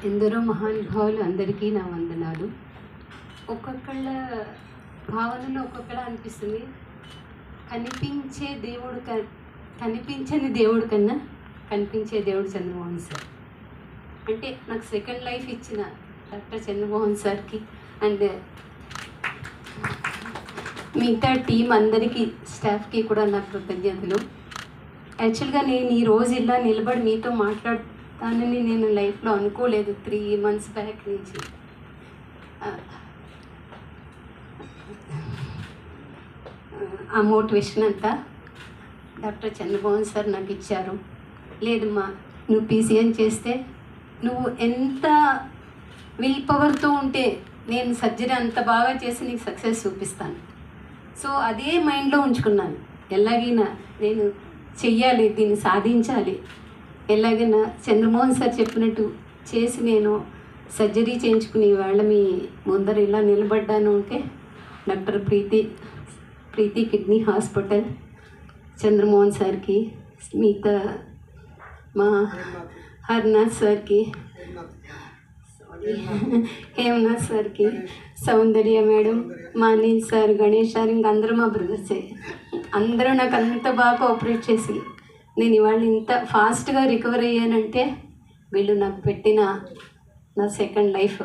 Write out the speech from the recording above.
ఎందరో మహానుభావులు అందరికీ నా వందనాలు. ఒక్కొక్కళ్ళ భావనలు ఒక్కొక్కలా అనిపిస్తుంది. కనిపించని దేవుడు కన్నా కనిపించే దేవుడు చంద్రమోహన్ సార్. అంటే నాకు సెకండ్ లైఫ్ ఇచ్చిన డాక్టర్ చంద్రమోహన్ సార్కి అండ్ మిగతా టీం అందరికీ, స్టాఫ్కి కూడా నా కృతజ్ఞతలు. యాక్చువల్గా నేను ఈరోజు ఇలా నిలబడి మీతో మాట్లాడతానని నేను లైఫ్లో అనుకోలేదు. 3 months బ్యాక్ నుంచి ఆ మోటివేషన్ అంతా డాక్టర్ చంద్రమోహన్ సార్ నాకు ఇచ్చారు. లేదమ్మా, నువ్వు PCM చేస్తే నువ్వు ఎంత విల్ పవర్తో ఉంటే నేను సర్జరీ అంత బాగా చేసి నీకు సక్సెస్ చూపిస్తాను. సో అదే మైండ్లో ఉంచుకున్నాను. ఎలాగైనా నేను చెయ్యాలి, దీన్ని సాధించాలి. ఎలాగైనా చంద్రమోహన్ సార్ చెప్పినట్టు చేసి నేను సర్జరీ చేయించుకుని వాళ్ళ మీ ముందర ఇలా నిలబడ్డాను అంటే డాక్టర్ ప్రీతి కిడ్నీ హాస్పిటల్, చంద్రమోహన్ సార్కి, మిగతా మా హర్నాథ్ సార్కి, హేమనాథ్ సార్కి, సౌందర్య మేడం, మా అనిల్ సార్, గణేష్ సార్, ఇంక అందరూ మా బ్రదర్సే. అందరూ నాకు అంత బాగా కోఆపరేట్ చేసి నేను ఇవాళ ఇంత ఫాస్ట్గా రికవర్ అయ్యానంటే వీళ్ళు నాకు పెట్టిన నా సెకండ్ లైఫ్.